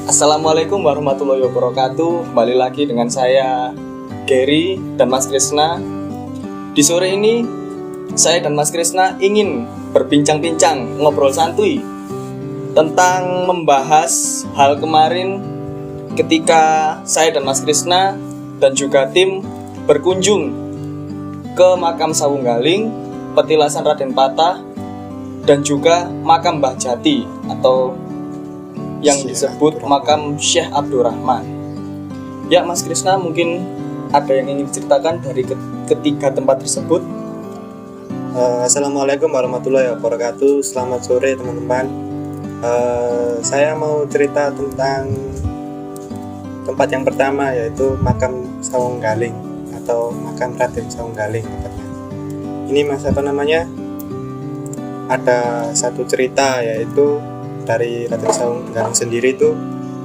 Assalamualaikum warahmatullahi wabarakatuh. Kembali lagi dengan saya Gary dan Mas Krisna. Di sore ini saya dan Mas Krisna ingin berbincang-bincang, ngobrol santuy tentang membahas hal kemarin ketika saya dan Mas Krisna dan juga tim berkunjung ke makam Sawunggaling, petilasan Raden Patah, dan juga makam Mbah Jati atau yang disebut makam Syekh Abdurrahman. Ya, Mas Krisna, mungkin ada yang ingin diceritakan dari ketiga tempat tersebut? Assalamualaikum warahmatullahi wabarakatuh. Selamat sore teman-teman. Saya mau cerita tentang tempat yang pertama, yaitu makam Sawunggaling atau makam Raden Sawunggaling tepatnya. Ini ada satu cerita, yaitu dari Raden Sawunggaling sendiri itu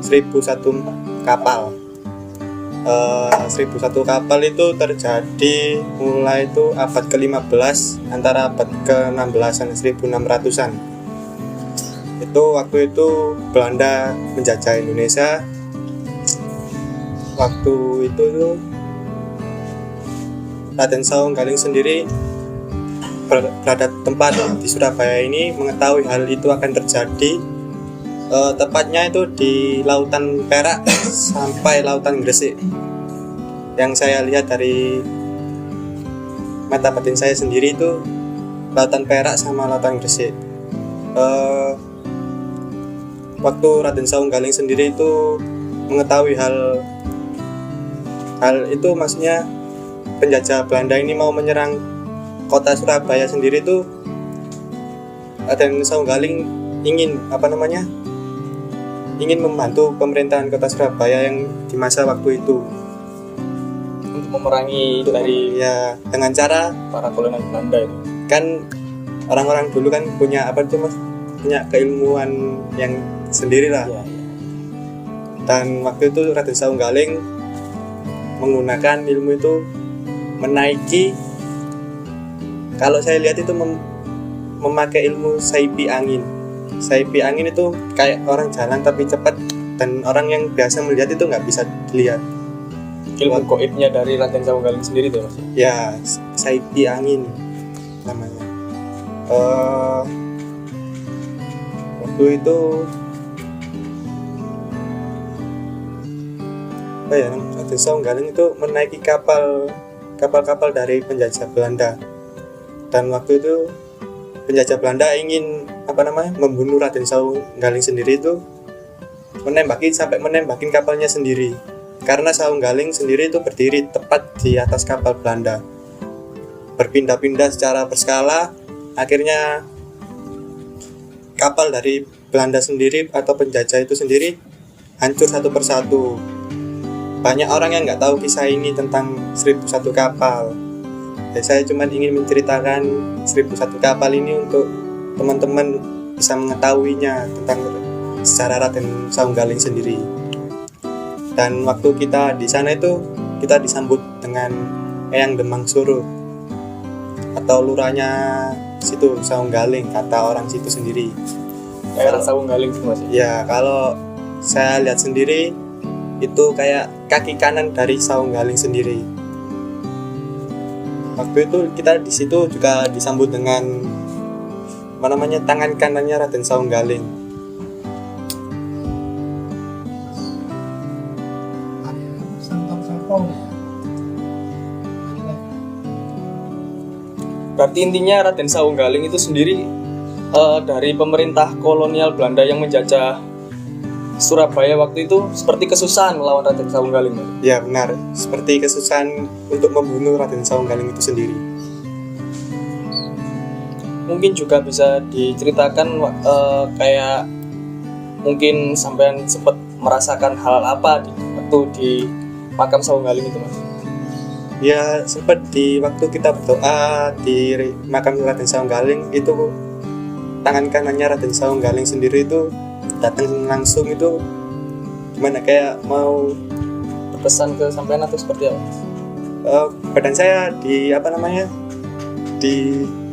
1001 kapal. 1001 kapal itu terjadi mulai itu abad ke-15 antara abad ke-16an 1600-an. Waktu itu Belanda menjajah Indonesia. Waktu itu Raden Sawunggaling sendiri berada tempat di Surabaya ini mengetahui hal itu akan terjadi, tepatnya itu di Lautan Perak sampai Lautan Gresik. Yang saya lihat dari mata batin saya sendiri itu Lautan Perak sama Lautan Gresik. Waktu Raden Sawunggaling sendiri itu mengetahui hal itu, maksudnya penjajah Belanda ini mau menyerang kota Surabaya sendiri tuh, Raden Sawunggaling ingin membantu pemerintahan kota Surabaya yang di masa waktu itu Untuk memerangi dari dengan cara para kolonial Belanda itu. Kan orang-orang dulu kan punya punya keilmuan yang sendiri lah. Ya. Dan waktu itu Raden Sawunggaling menggunakan ilmu itu menaiki, kalau saya lihat itu memakai ilmu saipi angin. Saipi angin itu kayak orang jalan tapi cepat, dan orang yang biasa melihat itu nggak bisa dilihat. Ilmu goibnya dari Raden Sawunggaling sendiri tuh, Mas? Ya, saipi angin namanya. Waktu itu Raden Sawunggaling itu menaiki kapal-kapal dari penjajah Belanda. Dan waktu itu penjajah Belanda ingin membunuh Raden Sawunggaling sendiri itu, sampai menembakin kapalnya sendiri, karena Sawunggaling sendiri itu berdiri tepat di atas kapal Belanda, berpindah-pindah secara berskala. Akhirnya kapal dari Belanda sendiri atau penjajah itu sendiri hancur satu persatu. Banyak orang yang nggak tahu kisah ini tentang 1001 kapal. Saya cuma ingin menceritakan 1001 kapal ini untuk teman-teman bisa mengetahuinya tentang sejarah Raden Sawunggaling sendiri. Dan waktu kita di sana itu kita disambut dengan Eyang Demang Suruh atau lurahnya situ Sawunggaling, kata orang situ sendiri. Daerah Sawunggaling itu, Mas? Ya, kalau saya lihat sendiri itu kayak kaki kanan dari Sawunggaling sendiri. Waktu itu kita di situ juga disambut dengan tangan kanannya Raden Sawunggaling. Berarti intinya Raden Sawunggaling itu sendiri dari pemerintah kolonial Belanda yang menjajah Surabaya waktu itu seperti kesusahan melawan Raden Sawunggaling. Ya, benar, seperti kesusahan untuk membunuh Raden Sawunggaling itu sendiri. Mungkin juga bisa diceritakan kayak mungkin sampean sempat merasakan hal apa waktu di makam Sawunggaling itu, Mas? Ya, sempat di waktu kita berdoa di makam Raden Sawunggaling itu, tangan kanannya Raden Sawunggaling sendiri itu datang langsung, itu gimana, kayak mau Berpesan ke sampean atau seperti apa? badan saya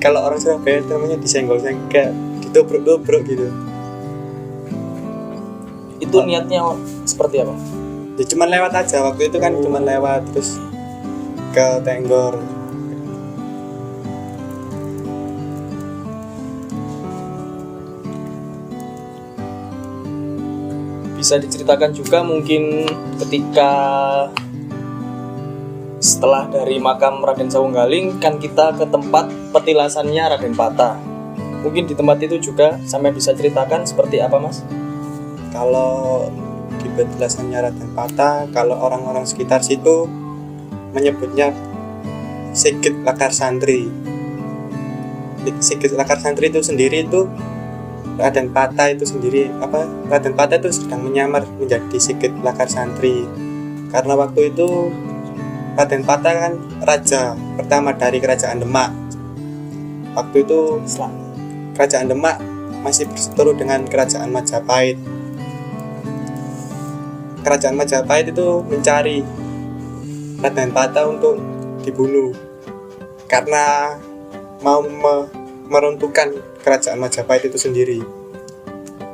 kalau orang Surabaya namanya disenggol, kayak ditobrok-tobrok gitu. Itu niatnya seperti apa? Ya cuman lewat aja, waktu itu kan cuman lewat terus ke Tenggor. Bisa diceritakan juga mungkin ketika setelah dari makam Raden Sawunggaling kan kita ke tempat petilasannya Raden Patah. Mungkin di tempat itu juga sampai bisa ceritakan seperti apa, Mas? Kalau di petilasannya Raden Patah, kalau orang-orang sekitar situ menyebutnya Sigit Lakar Santri. Sigit Lakar Santri itu sendiri itu Raden Patah itu sendiri Raden Patah itu sedang menyamar menjadi Sigit Lakar Santri. Karena waktu itu Raden Patah kan raja pertama dari kerajaan Demak. Waktu itu kerajaan Demak masih berseteru dengan kerajaan Majapahit. Kerajaan Majapahit itu mencari Raden Patah untuk dibunuh karena mau meruntuhkan kerajaan Majapahit itu sendiri.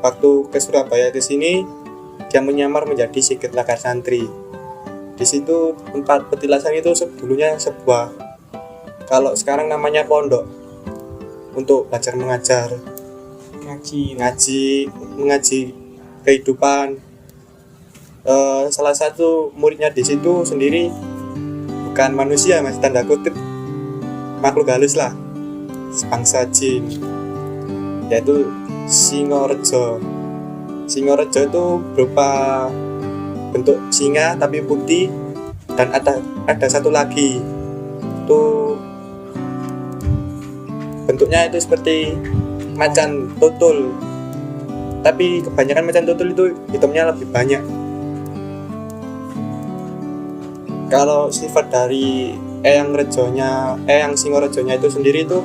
Waktu ke Surabaya ke sini, dia menyamar menjadi Sigit Lakar Santri. Di situ tempat petilasan itu dulunya sebuah, kalau sekarang namanya pondok, untuk belajar mengajar, mengaji kehidupan. Salah satu muridnya di situ sendiri bukan manusia, mas, tanda kutip makhluk halus lah, sebangsa jin, yaitu Singorejo. Singorejo itu berupa bentuk singa tapi putih, dan ada satu lagi itu bentuknya itu seperti macan tutul, tapi kebanyakan macan tutul itu hitamnya lebih banyak. Kalau sifat dari Eyang Singorejonya itu sendiri itu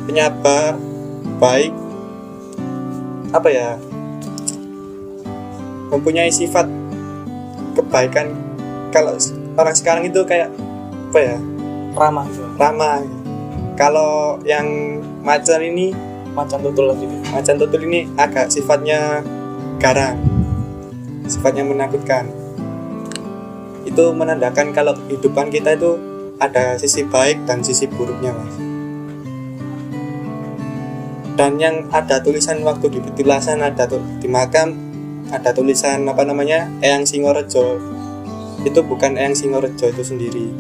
penyabar, baik, mempunyai sifat kebaikan. Kalau orang sekarang itu kayak Ramah. Kalau yang macan tutul ini agak sifatnya garang, sifatnya menakutkan. Itu menandakan kalau kehidupan kita itu ada sisi baik dan sisi buruknya, mas. Dan yang ada tulisan waktu di petilasan, di makam ada tulisan Eyang Singorejo. Itu bukan Eyang Singorejo itu sendiri,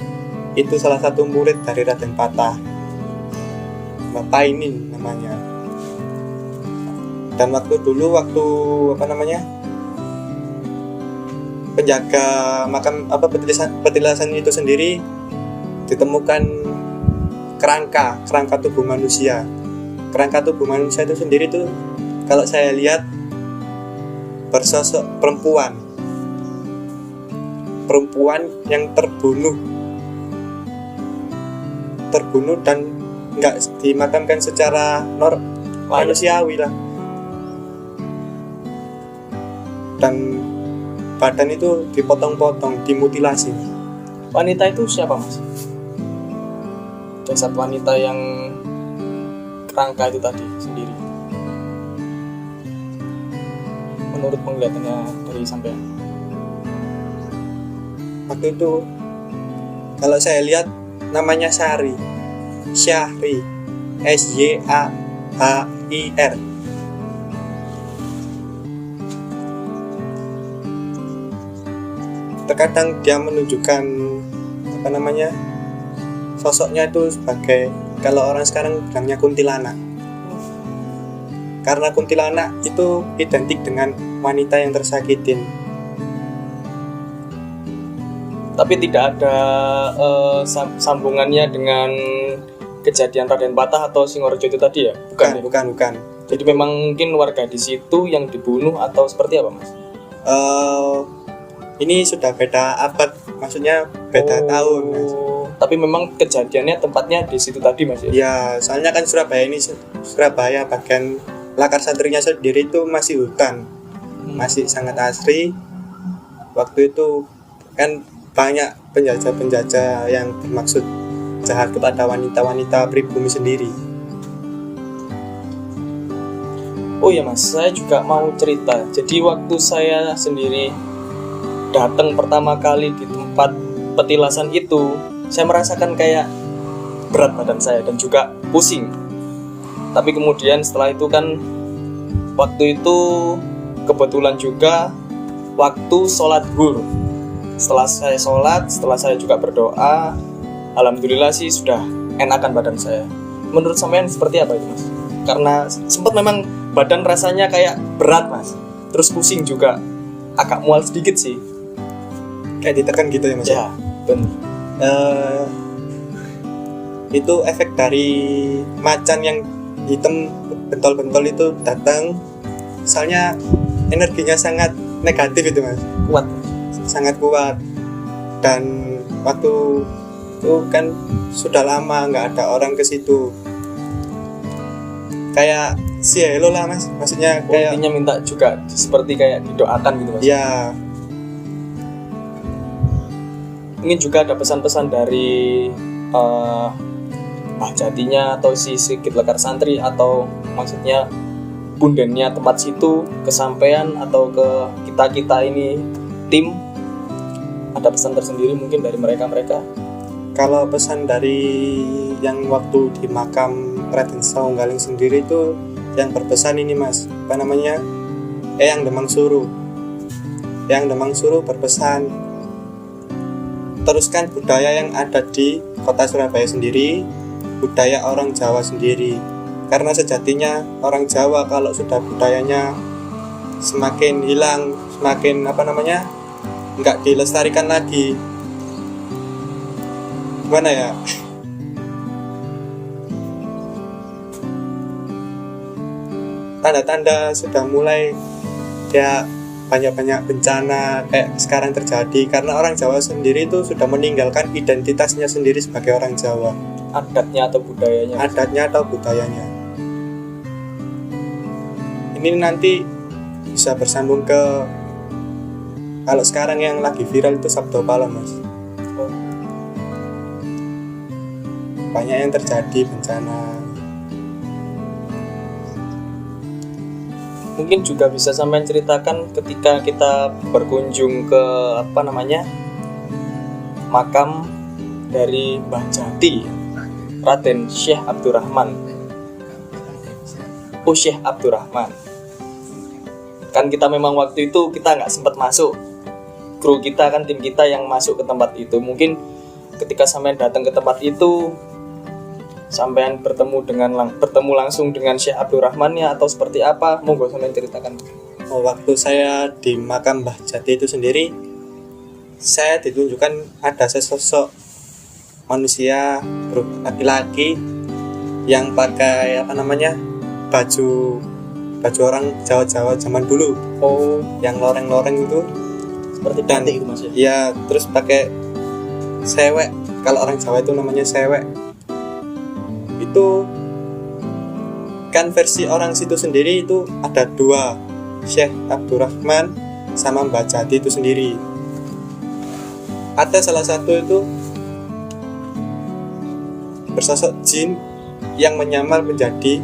itu salah satu murid dari Raden Patah, Bapak ini namanya. Dan waktu penjaga makam petilasan itu sendiri ditemukan kerangka tubuh manusia. Kerangka tubuh manusia itu sendiri tuh kalau saya lihat bersosok perempuan yang terbunuh dan nggak dimakamkan secara manusiawi lah, dan badan itu dipotong-potong, dimutilasi. Wanita itu siapa, mas? Jasad wanita yang kerangka itu tadi sendiri, menurut penglihatannya dari sampean. Waktu itu kalau saya lihat namanya Syahrir, Syahir. Terkadang dia menunjukkan sosoknya itu sebagai, kalau orang sekarang bilangnya kuntilanak, karena kuntilanak itu identik dengan wanita yang tersakitin. Tapi tidak ada sambungannya dengan kejadian Raden Patah atau Singorejo itu tadi ya? Bukan. Jadi memang mungkin warga di situ yang dibunuh atau seperti apa, mas? Ini sudah beda abad, maksudnya beda tahun, mas. Tapi memang kejadiannya tempatnya di situ tadi, mas ya? Ya, soalnya kan Surabaya bagian Lakar Santrinya sendiri itu masih hutan, masih sangat asri. Waktu itu kan banyak penjajah-penjajah yang bermaksud jahat kepada wanita-wanita pribumi sendiri. Oh iya mas, saya juga mau cerita. Jadi waktu saya sendiri datang pertama kali di tempat petilasan itu, saya merasakan kayak berat badan saya dan juga pusing. Tapi kemudian setelah itu kan, waktu itu kebetulan juga waktu sholat zuhur. Setelah saya sholat, setelah saya juga berdoa, alhamdulillah sih sudah enakan badan saya. Menurut sampean seperti apa itu mas? Karena sempat memang badan rasanya kayak berat mas, terus pusing juga, agak mual sedikit sih. Kayak ditekan gitu ya mas? Ya, benar. Itu efek dari macan yang hitam bentol-bentol itu datang. Soalnya energinya sangat negatif itu mas, Kuat. sangat kuat. Dan waktu itu kan sudah lama nggak ada orang ke situ, kayak si hello lah mas, maksudnya kayak Intinya minta juga seperti kayak didoakan gitu mas. ya. Mungkin juga ada pesan-pesan dari Mbah Jatinya atau si Sigit Lekar Santri, atau maksudnya bundennya tempat situ, kesampaian atau ke kita ini tim, ada pesan tersendiri mungkin dari mereka. Kalau pesan dari yang waktu di makam Raden Saunggaling sendiri itu yang berpesan ini mas, apa namanya, Eyang Demang Suru berpesan, teruskan budaya yang ada di kota Surabaya sendiri, budaya orang Jawa sendiri. Karena sejatinya orang Jawa kalau sudah budayanya semakin hilang, semakin nggak dilestarikan lagi, gimana ya, tanda-tanda sudah mulai ya banyak-banyak bencana kayak sekarang terjadi karena orang Jawa sendiri itu sudah meninggalkan identitasnya sendiri sebagai orang Jawa, Adatnya atau budayanya. Ini nanti bisa bersambung ke kalau sekarang yang lagi viral itu Sabdo Palon mas. Banyak yang terjadi bencana. Mungkin juga bisa sampean ceritakan ketika kita berkunjung ke makam dari Mbah Jati, Raden Syekh Abdurrahman. Syekh Abdurrahman. Kan kita memang waktu itu kita nggak sempat masuk, kru kita kan, tim kita yang masuk ke tempat itu. Mungkin ketika sampean datang ke tempat itu, sampean bertemu langsung dengan Syekh Abdurrahman ya, atau seperti apa? Monggo sampean ceritakan. Waktu saya di makam Mbah Jati itu sendiri, saya ditunjukkan ada sesosok manusia laki-laki yang pakai baju orang Jawa zaman dulu. Yang loreng-loreng itu Seperti batik itu mas ya? ya, terus pakai sewek. Kalau orang Jawa itu namanya sewek. Itu kan versi orang situ sendiri itu ada dua, Syekh Abdurrahman sama Mbah Jati itu sendiri. Ada salah satu itu bersosok jin yang menyamar menjadi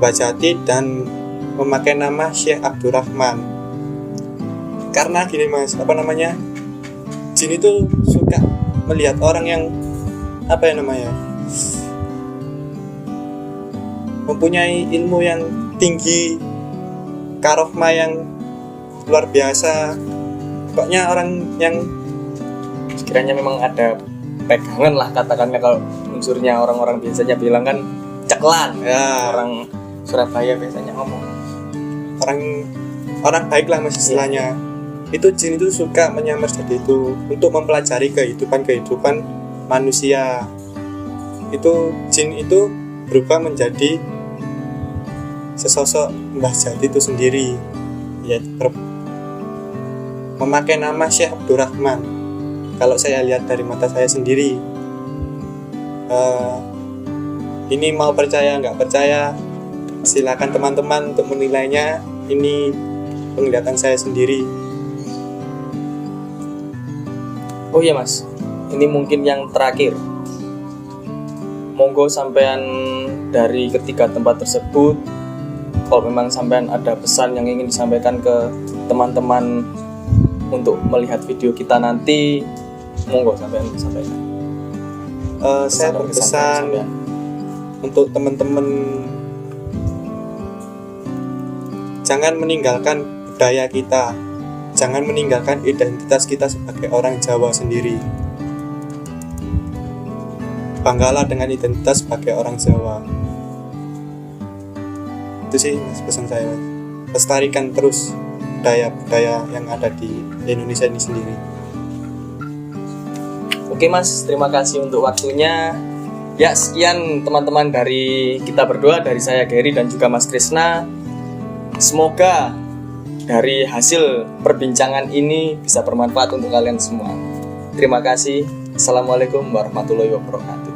Mbah Jati dan memakai nama Syekh Abdurrahman. Karena gini mas, jin itu suka melihat orang yang mempunyai ilmu yang tinggi, karomah yang luar biasa. Pokoknya orang yang Sekiranya memang ada pegangan lah, katakannya kalau unsurnya orang-orang biasanya bilang kan ceklan ya, orang Surabaya biasanya ngomong. orang baik lah mas istilahnya. Itu jin itu suka menyamar jadi itu untuk mempelajari kehidupan manusia. Itu jin itu berubah menjadi sesosok Mbah Jati itu sendiri, ya, memakai nama Syekh Abdurrahman. Kalau saya lihat dari mata saya sendiri, ini mau percaya nggak percaya silakan teman-teman untuk menilainya. Ini penglihatan saya sendiri. Oh iya mas, ini mungkin yang terakhir. Monggo sampean dari ketiga tempat tersebut kalau memang sampean ada pesan yang ingin disampaikan ke teman-teman untuk melihat video kita nanti, monggo sampean sampaikan. Saya dan kesan berpesan sampean. untuk teman-teman, jangan meninggalkan budaya kita, jangan meninggalkan identitas kita sebagai orang Jawa sendiri. Banggalah dengan identitas sebagai orang Jawa. Itu sih Mas, pesan saya, Mas. Lestarikan terus budaya-budaya yang ada di Indonesia ini sendiri. Oke Mas, terima kasih untuk waktunya. Ya, sekian teman-teman dari kita berdua, dari saya Gary dan juga Mas Krisna. Semoga dari hasil perbincangan ini bisa bermanfaat untuk kalian semua. Terima kasih. Assalamualaikum warahmatullahi wabarakatuh.